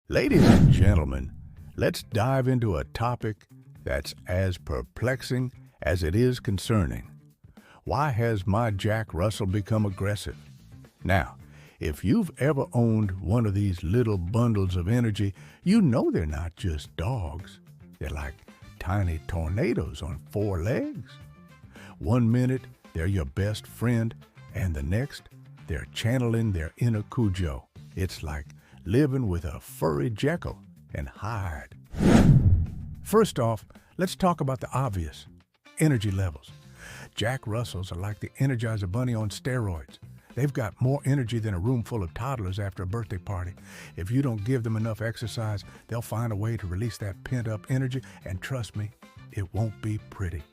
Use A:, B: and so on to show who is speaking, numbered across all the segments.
A: Ladies and gentlemen, let's dive into a topic that's as perplexing as it is concerning. Why has my Jack Russell become aggressive? Now, if you've ever owned one of these little bundles of energy, you know they're not just dogs. They're like tiny tornadoes on four legs. One minute, they're your best friend, and the next, they're channeling their inner Cujo. It's like living with a furry Jekyll and Hyde. First off, let's talk about the obvious: energy levels. Jack Russells are like the Energizer Bunny on steroids. They've got more energy than a room full of toddlers after a birthday party. If you don't give them enough exercise, they'll find a way to release that pent-up energy, and trust me, it won't be pretty.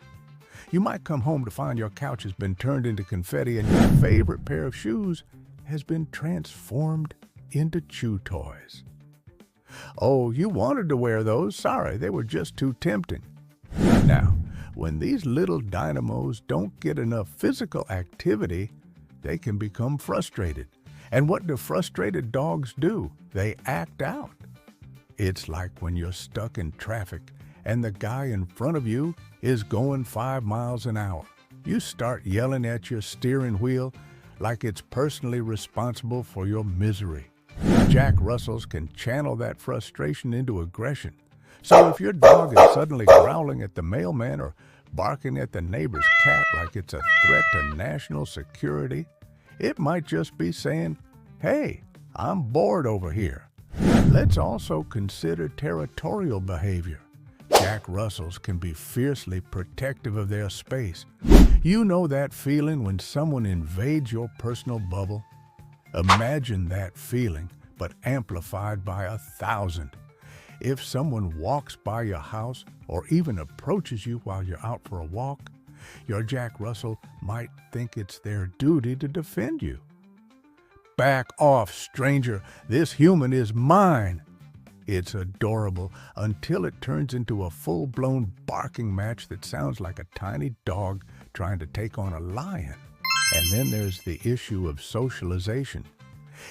A: You might come home to find your couch has been turned into confetti and your favorite pair of shoes has been transformed into chew toys. Oh, you wanted to wear those? Sorry, they were just too tempting. Now, when these little dynamos don't get enough physical activity, they can become frustrated. And what do frustrated dogs do? They act out. It's like when you're stuck in traffic and the guy in front of you is going 5 miles an hour. You start yelling at your steering wheel like it's personally responsible for your misery. Jack Russells can channel that frustration into aggression. So if your dog is suddenly growling at the mailman or barking at the neighbor's cat like it's a threat to national security, it might just be saying, "Hey, I'm bored over here." Let's also consider territorial behavior. Jack Russells can be fiercely protective of their space. You know that feeling when someone invades your personal bubble? Imagine that feeling, but amplified by 1,000. If someone walks by your house or even approaches you while you're out for a walk, your Jack Russell might think it's their duty to defend you. "Back off, stranger. This human is mine." It's adorable until it turns into a full-blown barking match that sounds like a tiny dog trying to take on a lion. And then there's the issue of socialization.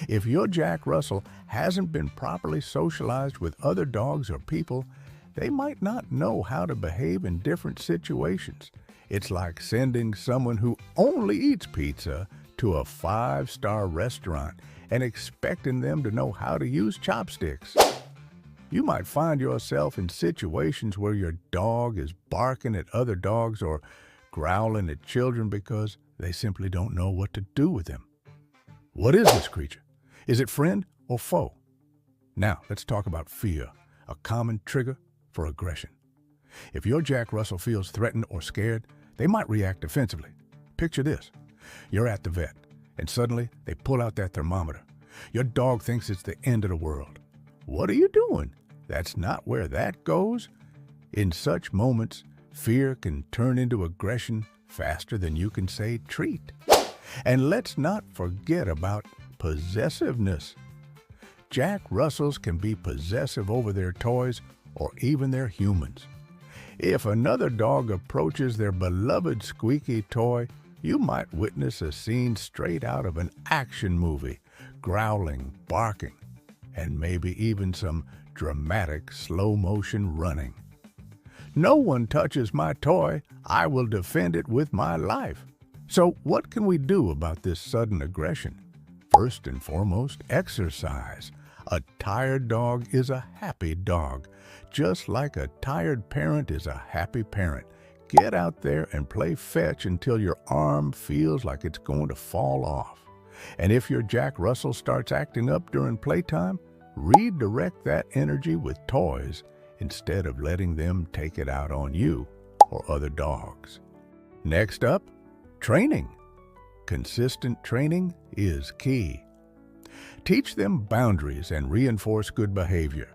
A: If your Jack Russell hasn't been properly socialized with other dogs or people, they might not know how to behave in different situations. It's like sending someone who only eats pizza to a 5-star restaurant and expecting them to know how to use chopsticks. You might find yourself in situations where your dog is barking at other dogs or growling at children because they simply don't know what to do with him. What is this creature? Is it friend or foe? Now, let's talk about fear, a common trigger for aggression. If your Jack Russell feels threatened or scared, they might react defensively. Picture this. You're at the vet, and suddenly they pull out that thermometer. Your dog thinks it's the end of the world. What are you doing? That's not where that goes. In such moments, fear can turn into aggression faster than you can say treat. And let's not forget about possessiveness. Jack Russells can be possessive over their toys or even their humans. If another dog approaches their beloved squeaky toy, you might witness a scene straight out of an action movie: growling, barking, and maybe even some dramatic slow-motion running. "No one touches my toy. I will defend it with my life." So what can we do about this sudden aggression? First and foremost, exercise. A tired dog is a happy dog, just like a tired parent is a happy parent. Get out there and play fetch until your arm feels like it's going to fall off. And if your Jack Russell starts acting up during playtime, redirect that energy with toys instead of letting them take it out on you or other dogs. Next up, training. Consistent training is key. Teach them boundaries and reinforce good behavior.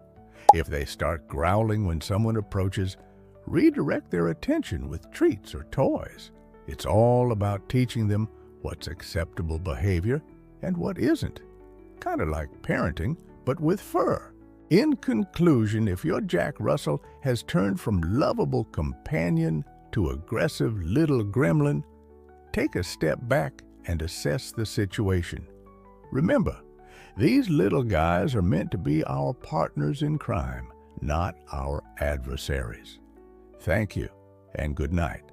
A: If they start growling when someone approaches, redirect their attention with treats or toys. It's all about teaching them what's acceptable behavior and what isn't. Kind of like parenting, but with fur. In conclusion, if your Jack Russell has turned from lovable companion to aggressive little gremlin, take a step back and assess the situation. Remember, These little guys are meant to be our partners in crime, not our adversaries. Thank you, and good night.